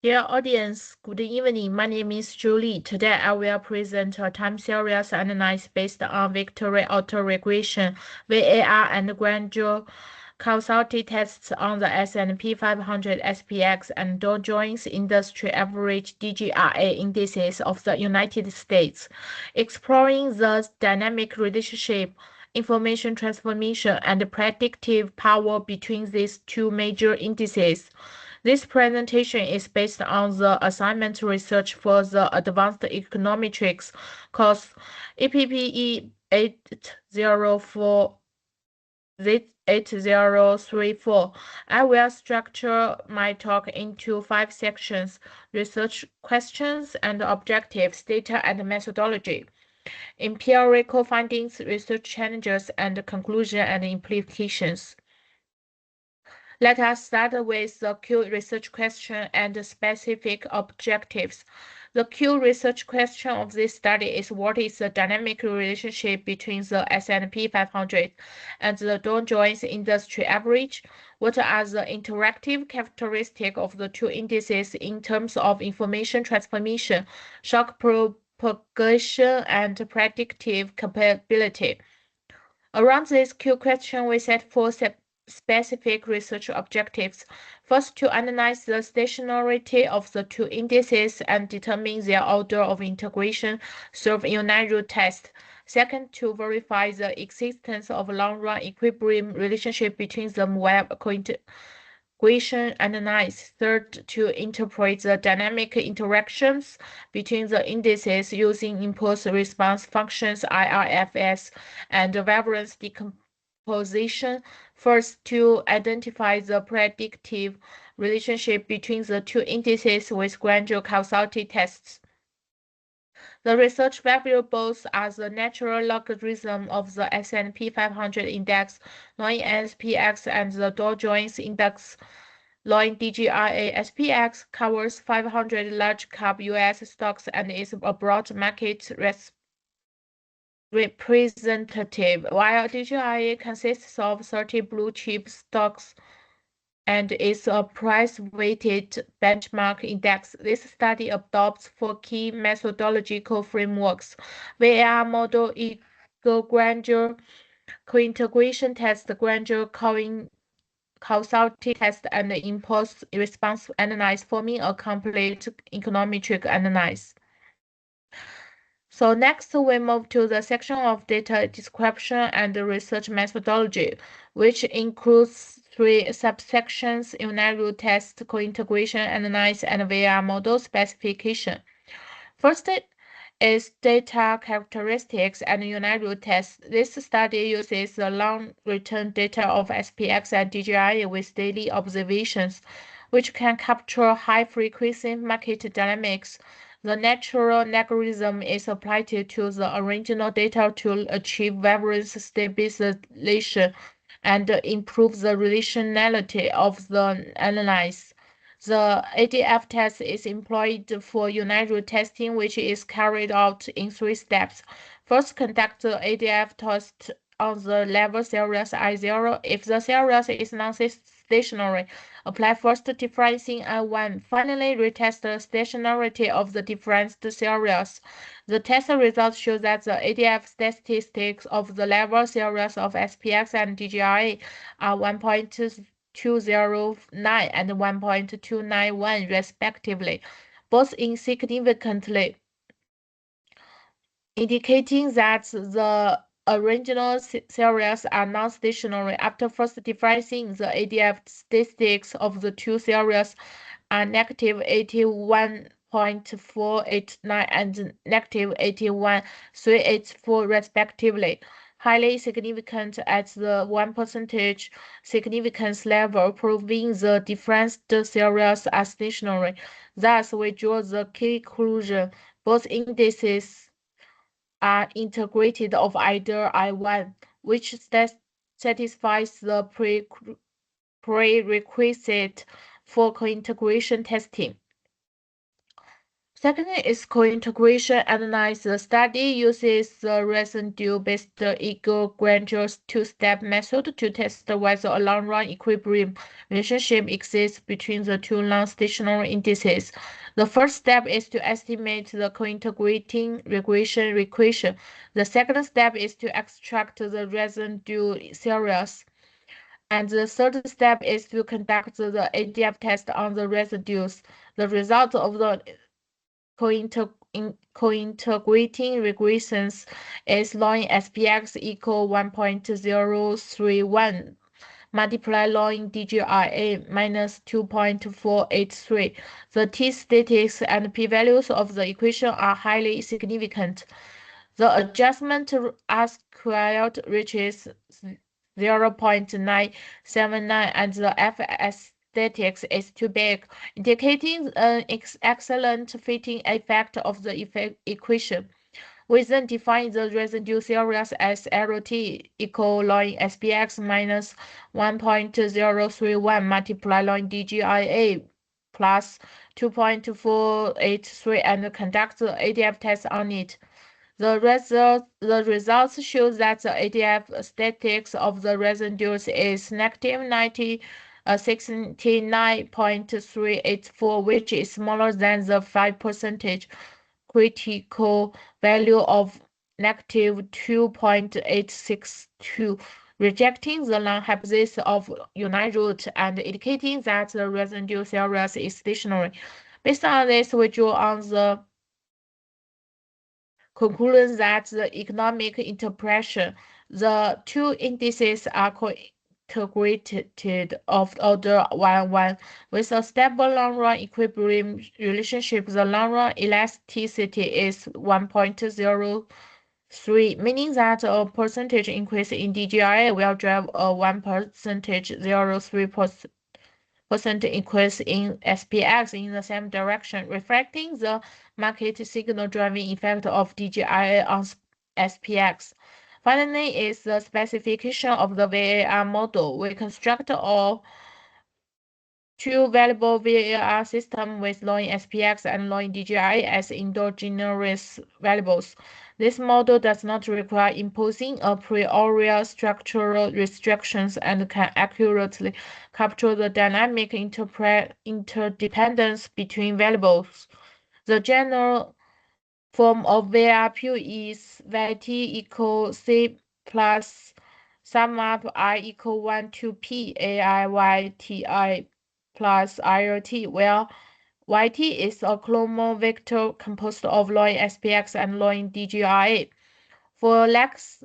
Dear audience, good evening. My name is Julie. Today I will present a time series analysis based on vector autoregression, VAR, and Granger Causality tests on the S&P 500 SPX and Dow Jones Industry Average DGRA indices of the United States, exploring the dynamic relationship, information transformation, and predictive power between these two major indices. This presentation is based on the assignment research for the Advanced Econometrics course EPPE 8034. I will structure my talk into 5 sections: research questions and objectives, data and methodology, empirical findings, research challenges, and conclusion and implications. Let us start with the key research question and specific objectives. The key research question of this study is: what is the dynamic relationship between the S&P 500 and the Dow Jones Industry Average? What are the interactive characteristics of the two indices in terms of information transformation, shock propagation, and predictive capability? Around this key question, we set 4 specific research objectives. First, to analyze the stationarity of the two indices and determine their order of integration through a unit test. Second, to verify the existence of a long-run equilibrium relationship between them while integration analysis. Third, to interpret the dynamic interactions between the indices using impulse response functions IRFS and variance decomposition. First, to identify the predictive relationship between the two indices with Granger causality tests. The research variables are the natural logarithm of the S&P 500 index, known as SPX, and the Dow Jones index, known DGRA. SPX covers 500 large-cap U.S. stocks and is a broad market representative, while DGRA consists of 30 blue-chip stocks and is a price-weighted benchmark index. This study adopts 4 key methodological frameworks: VAR model, Granger co-integration test, Granger causality test, and impulse response analysis, forming a complete econometric analysis. So next we move to the section of data description and research methodology, which includes 3 subsections: unit test, co-integration analysis, and VAR model specification. First is data characteristics and unit test. This study uses the long-return data of SPX and DGRA with daily observations, which can capture high-frequency market dynamics. The natural logarithm is applied to the original data to achieve variance stabilization and improve the relationality of the analysis. The ADF test is employed for unit testing, which is carried out in 3 steps. First, conduct the ADF test on the level series I0. If the series is non-stationary, apply first differencing I1. Finally, retest the stationarity of the difference series. The test results show that the ADF statistics of the level series of SPX and DGRA are 1.209 and 1.291 respectively, both insignificantly, indicating that the original series are non-stationary. After first differencing, the ADF statistics of the two series are negative 81.489 and negative 81.384 respectively, highly significant at the 1% significance level, proving the difference series are stationary. Thus, we draw the key conclusion: both indices are integrated of either I1, which satisfies the prerequisite for co-integration testing. Second is co-integration analysis. The study uses the residue-based Granger's two-step method to test whether a long-run equilibrium relationship exists between the two non-stationary indices. The first step is to estimate the co-integrating regression equation. The second step is to extract the residue series. And the third step is to conduct the ADF test on the residues. The result of the co-integrating regressions is log SPX equal 1.031 multiply log DGRA minus 2.483. The t-statistics and p-values of the equation are highly significant. The adjustment R squared reaches 0.979 and the F statistics is too big, indicating an excellent fitting effect of the equation. We then define the residue series as RT equal log SPX minus 1.031 multiply log DGIA plus 2.483 and conduct the ADF test on it. The results show that the ADF statistics of the residues is negative 69.384, which is smaller than the 5% critical value of negative 2.862, rejecting the null hypothesis of unite root and indicating that the residue series is stationary. Based on this, we draw on the conclusion that the economic interpretation, the two indices are co-integrated of order 1, with a stable long-run equilibrium relationship. The long-run elasticity is 1.03, meaning that a percentage increase in DGRA will drive a 1.03% increase in SPX in the same direction, reflecting the market signal driving effect of DGIA on SPX. Finally is the specification of the VAR model. We construct a two variable VAR system with log SPX and log DGI as endogenous variables. This model does not require imposing a priori structural restrictions and can accurately capture the dynamic interdependence between variables. The general form of VRP is YT equals C plus sum up I equal 1 to P AIYTI plus IRT, where YT is a clonal vector composed of log SPX and log DGRA. For Lex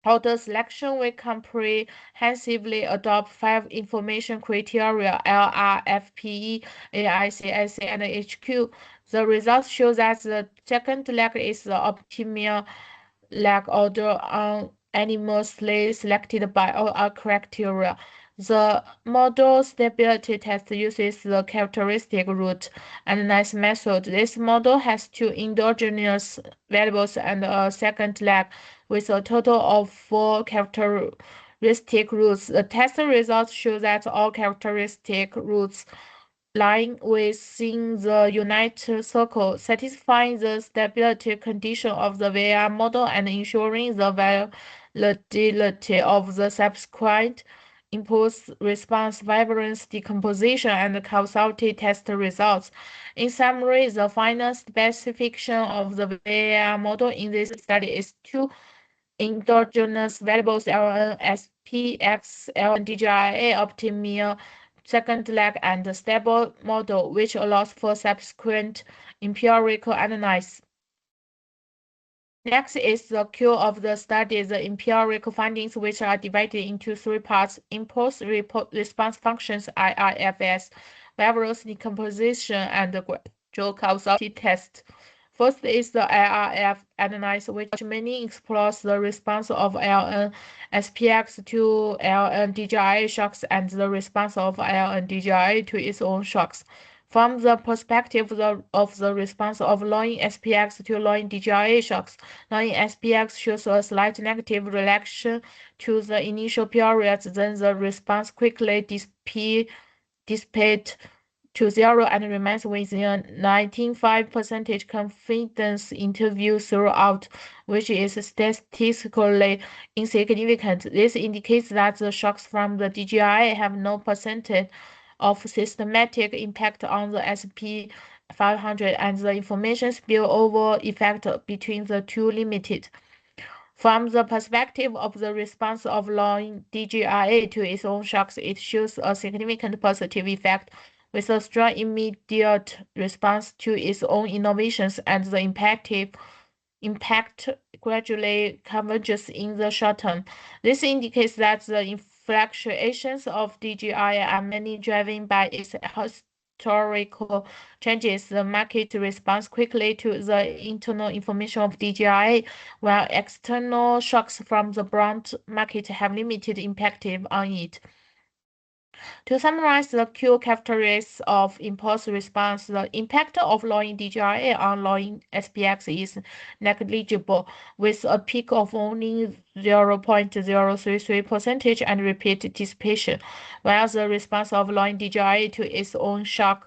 auto selection, we comprehensively adopt 5 information criteria LRFPE, AICIC, and HQ. The results show that the second leg is the optimal leg order unanimously selected by all our criteria. The model stability test uses the characteristic root analysis method. This model has two endogenous variables and a second leg with a total of 4 characteristic roots. The test results show that all characteristic roots lying within the unit circle, satisfying the stability condition of the VR model and ensuring the validity of the subsequent impulse response variance decomposition and causality test results. In summary, the final specification of the VR model in this study is two endogenous variables LN, SPX, LN, DGIA, optimal second leg and stable model, which allows for subsequent empirical analysis. Next is the Q of the study, the empirical findings, which are divided into 3 parts: impulse response functions, IRFS, various decomposition, and gradual causality test. First is the IRF analysis, which mainly explores the response of LN SPX to LN DGI shocks and the response of LN DGI to its own shocks. From the perspective of the response of log SPX to log DGI shocks, log SPX shows a slight negative reaction to the initial period, then the response quickly dissipates to 0 and remains within a 95% confidence interval throughout, which is statistically insignificant. This indicates that the shocks from the DGI have no percentage of systematic impact on the SP 500, and the information spillover effect between the two limited. From the perspective of the response of allowing DGIA to its own shocks, it shows a significant positive effect, with a strong immediate response to its own innovations, and the impact gradually converges in the short term. This indicates that the fluctuations of DGI are mainly driven by its historical changes. The market responds quickly to the internal information of DGI, while external shocks from the bond market have limited impact on it. To summarize the key characteristics of impulse response, the impact of lowering DGI on lowering SPX is negligible, with a peak of only 0.033% and repeat dissipation, while the response of lowering DGI to its own shock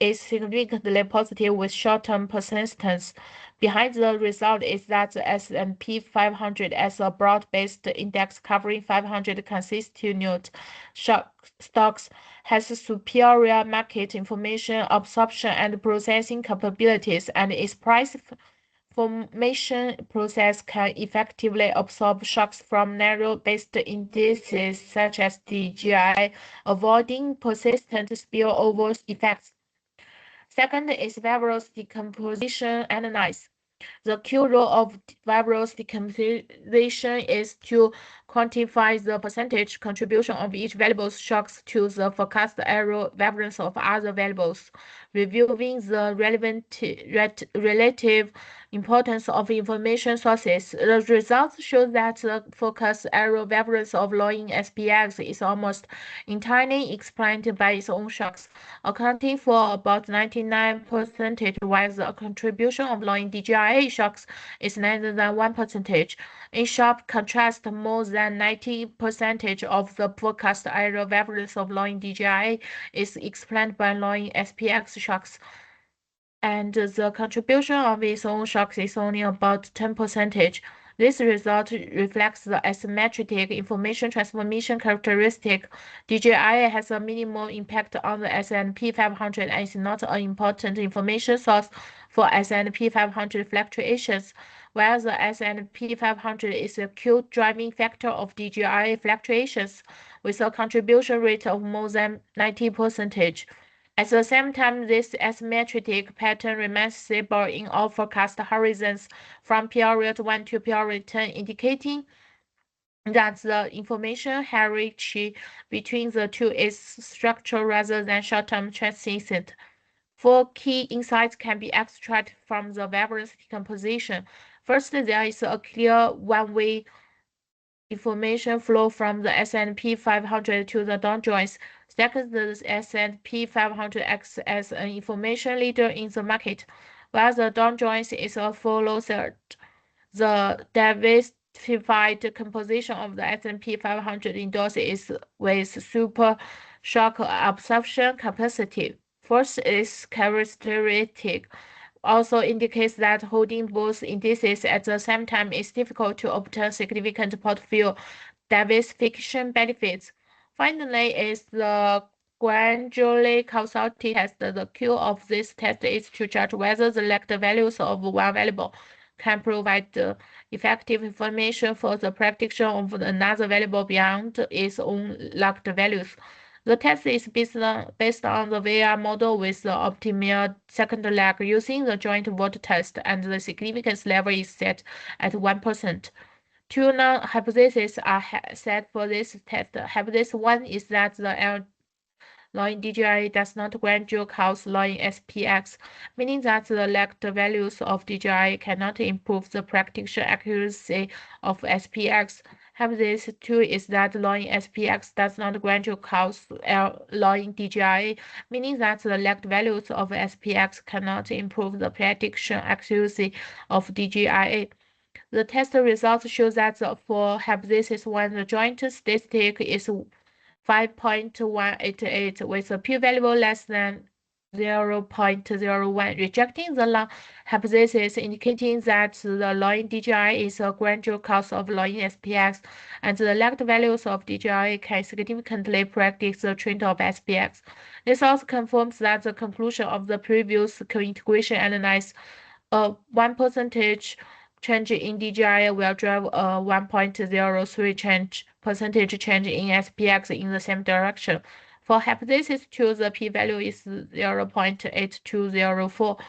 is significantly positive with short-term persistence. Behind the result is that the S&P 500 as a broad-based index covering 500 constituent stocks has superior market information absorption and processing capabilities, and its price formation process can effectively absorb shocks from narrow-based indices such as DGI, avoiding persistent spillover effects. Second is virus decomposition analysis. The key role of virus decomposition is to quantify the percentage contribution of each variable's shocks to the forecast error variance of other variables, reviewing the relative importance of information sources. The results show that the forecast error variance of lowering SPX is almost entirely explained by its own shocks, accounting for about 99%, while the contribution of lowering DGIA shocks is less than 1%. In sharp contrast, more than 90% of the forecast error variance of lowering DGIA is explained by lowering SPX shocks, and the contribution of its own shocks is only about 10%. This result reflects the asymmetric information transformation characteristic. DGI has a minimal impact on the S&P 500 and is not an important information source for S&P 500 fluctuations, while the S&P 500 is a key driving factor of DGI fluctuations, with a contribution rate of more than 90%. At the same time, this asymmetric pattern remains stable in all forecast horizons from period 1 to period 10, indicating that the information hierarchy between the two is structural rather than short-term transient. Four key insights can be extracted from the variance decomposition. First, there is a clear one-way information flow from the S&P 500 to the Dow Jones. Second, the S&P 500 acts as an information leader in the market, while the Dow Jones is a follower. The diversified composition of the S&P 500 index is with super shock absorption capacity. First is characteristic also indicates that holding both indices at the same time is difficult to obtain significant portfolio diversification benefits. Finally, is the Granger Causality test. The key of this test is to judge whether the lagged values of one variable can provide effective information for the prediction of another variable beyond its own lagged values. The test is based on the VAR model with the optimal second lag using the joint vote test, and the significance level is set at 1%. Two hypotheses are set for this test. Hypothesis 1 is that the lowering DGI does not gradually cause lowering SPX, meaning that the lagged values of DGI cannot improve the prediction accuracy of SPX. Hypothesis 2 is that lowering SPX does not gradually cause lowering DGI, meaning that the lagged values of SPX cannot improve the prediction accuracy of DGI. The test results show that for hypothesis 1, the joint statistic is 5.188 with a p-value less than 0.01, rejecting the long hypothesis indicating that the lowering DGI is a gradual cause of lowering SPX, and the lagged values of DGI can significantly predict the trend of SPX. This also confirms that the conclusion of the previous co-integration analysis, a 1% change in DGI will drive a 1.03 percentage change in SPX in the same direction. For hypothesis 2, the p-value is 0.8204,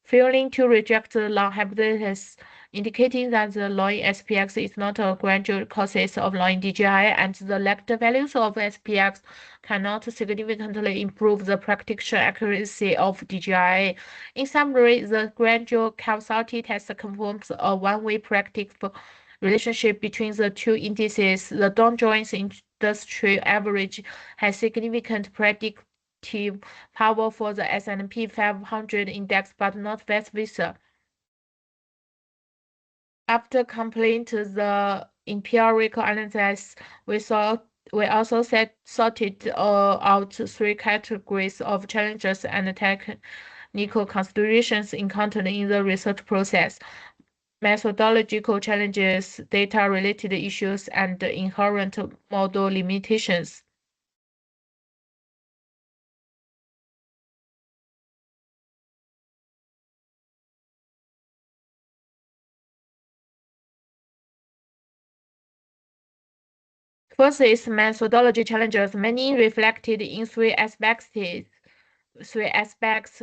failing to reject the long hypothesis, indicating that the lowering SPX is not a gradual process of lowering DGI, and the lagged values of SPX cannot significantly improve the prediction accuracy of DGI. In summary, the Granger causality test confirms a one-way predictive relationship between the two indices. The Dow Jones Industrial Average has significant predictive power for the S&P 500 index, but not vice versa. After completing the empirical analysis, we also sorted out three categories of challenges and technical considerations encountered in the research process: methodological challenges, data-related issues, and inherent model limitations. First is methodology challenges, many reflected in three aspects.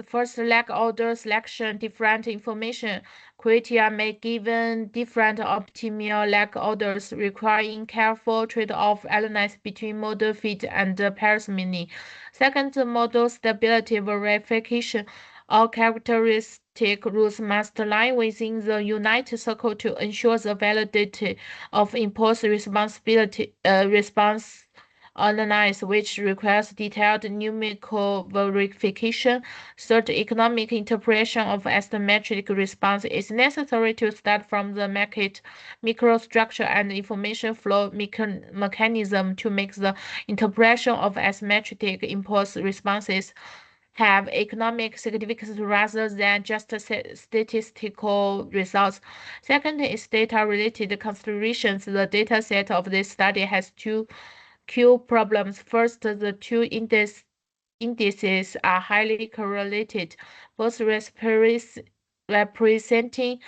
First, lag order selection. Different information criteria may given different optimal lag orders, requiring careful trade-off analysis between model fit and parsimony. Second, model stability verification. All characteristic rules must lie within the unit circle to ensure the validity of impulse response analysis, which requires detailed numerical verification. Third, economic interpretation of asymmetric response is necessary to start from the market microstructure and information flow mechanism to make the interpretation of asymmetric impulse responses have economic significance rather than just statistical results. Second is data-related considerations. The data set of this study has two key problems. First, the two indices are highly correlated, both representing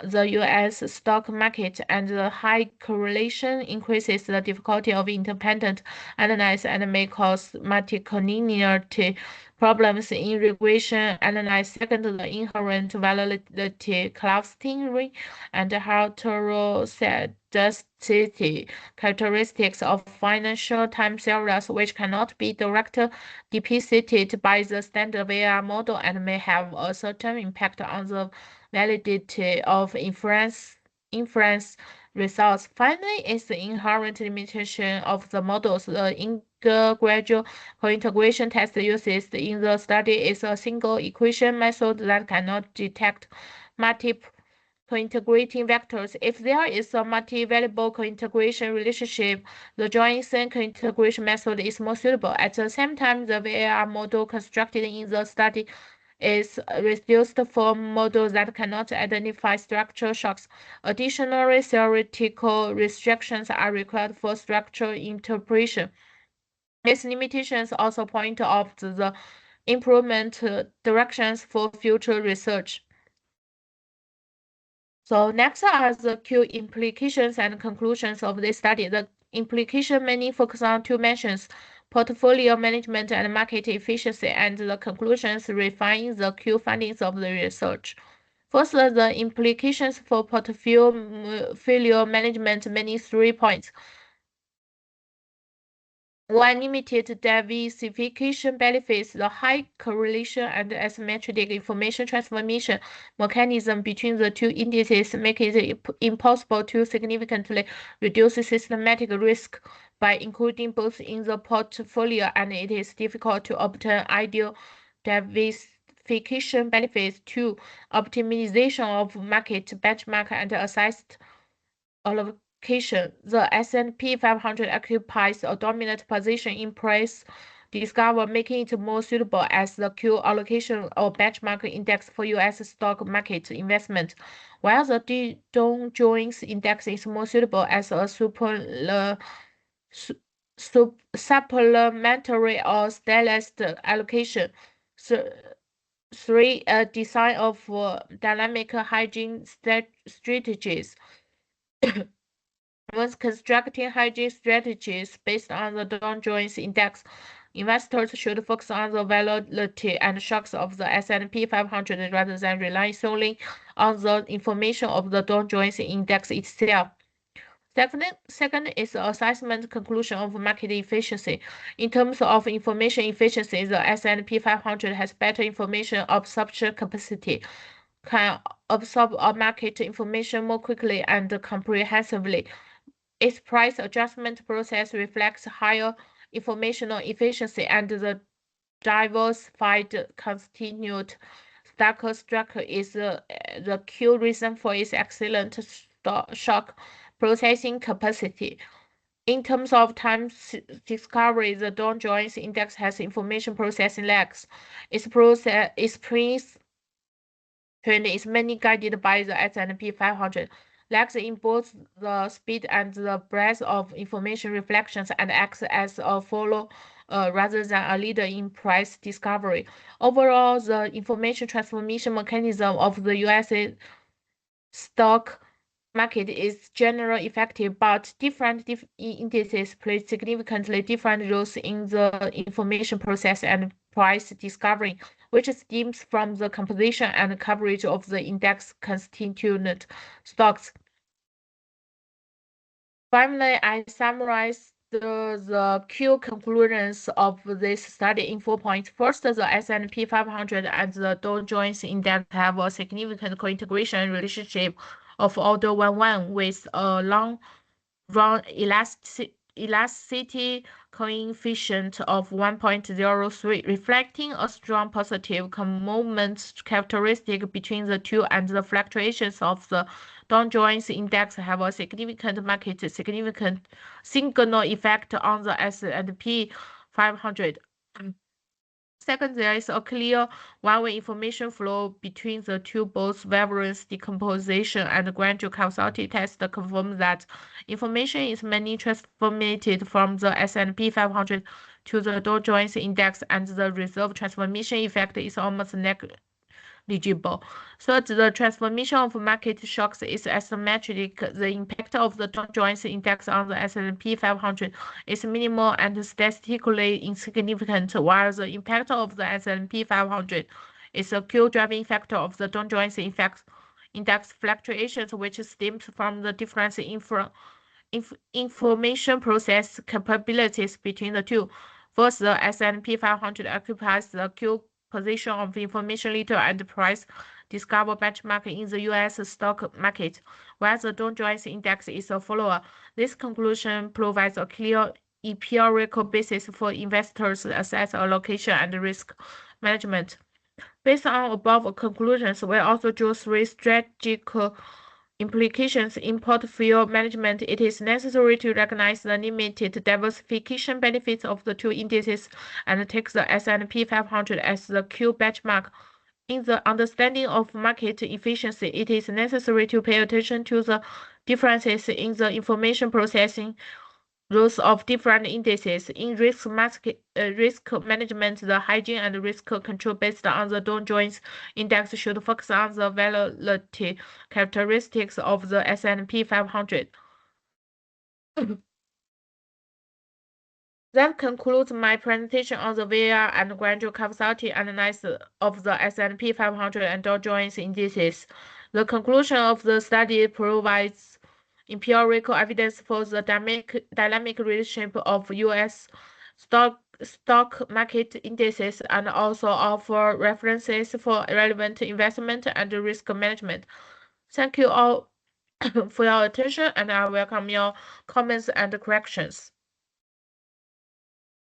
the U.S. stock market, and the high correlation increases the difficulty of independent analysis and may cause multi-collinearity problems in regression analysis. Second, the inherent volatility, clustering, and heterogeneity characteristics of financial time series, which cannot be directly depicted by the standard VAR model and may have a certain impact on the validity of inference results. Finally, is the inherent limitation of the models. The gradual co-integration test used in the study is a single equation method that cannot detect multiple co-integrating vectors. If there is a multi-variable co-integration relationship, the Johnson co-integration method is more suitable. At the same time, the VAR model constructed in the study is reduced for models that cannot identify structural shocks. Additionally, theoretical restrictions are required for structural interpretation. These limitations also point out the improvement directions for future research. So next are the key implications and conclusions of this study. The implication mainly focus on two mentions: portfolio management and market efficiency, and the conclusions refine the key findings of the research. First, the implications for portfolio management, mainly 3 points. One, limited diversification benefits. The high correlation and asymmetric information transformation mechanism between the two indices make it impossible to significantly reduce systematic risk by including both in the portfolio, and it is difficult to obtain ideal diversification benefits. Two, optimization of market benchmark and assessed The S&P 500 occupies a dominant position in price discovery, making it more suitable as the Q allocation or benchmark index for U.S. stock market investment, while the Dow Jones Index is more suitable as a supplementary or stylized allocation. So, three, design of dynamic hedging strategies. When constructing hedging strategies based on the Dow Jones Index, investors should focus on the volatility and shocks of the S&P 500 rather than relying solely on the information of the Dow Jones Index itself. Second is the assessment conclusion of market efficiency. In terms of information efficiency, the S&P 500 has better information absorption capacity, can absorb market information more quickly and comprehensively. Its price adjustment process reflects higher informational efficiency and the diversified continued stock structure is the key reason for its excellent shock processing capacity. In terms of time discovery, the Dow Jones Index has information processing lags. Its print is mainly guided by the S&P 500. Lags in both the speed and the breadth of information reflections and acts as a follower rather than a leader in price discovery. Overall, the information transformation mechanism of the U.S. stock market is generally effective, but different indices play significantly different roles in the information process and price discovery, which stems from the composition and coverage of the index constituent stocks. Finally, I summarize the key conclusions of this study in 4 points. First, the S&P 500 and the Dow Jones Index have a significant co-integration relationship of order 1-1 with a long-run elasticity coefficient of 1.03, reflecting a strong positive moment characteristic between the two, and the fluctuations of the Dow Jones Index have a significant signal effect on the S&P 500. Second, there is a clear one-way information flow between the two. Both variance decomposition and Granger causality test confirm that information is mainly transformed from the S&P 500 to the Dow Jones Index, and the reserve transformation effect is almost negligible. Third, the transformation of market shocks is asymmetric. The impact of the Dow Jones Index on the S&P 500 is minimal and statistically insignificant, while the impact of the S&P 500 is a key driving factor of the Dow Jones Index fluctuations, which stems from the difference in information process capabilities between the two. First, the S&P 500 occupies the key position of information leader and price discover benchmark in the U.S. stock market, while the Dow Jones Index is a follower. This conclusion provides a clear empirical basis for investors' asset allocation and risk management. Based on above conclusions, we also draw three strategic implications in portfolio management. It is necessary to recognize the limited diversification benefits of the two indices and take the S&P 500 as the key benchmark. In the understanding of market efficiency, it is necessary to pay attention to the differences in the information processing rules of different indices. In risk management, the hygiene and risk control based on the Dow Jones Index should focus on the volatility characteristics of the S&P 500. That concludes my presentation on the VAR and Granger causality analysis of the S&P 500 and Dow Jones indices. The conclusion of the study provides empirical evidence for the dynamic relationship of U.S. stock market indices and also offer references for relevant investment and risk management. Thank you all for your attention, and I welcome your comments and corrections.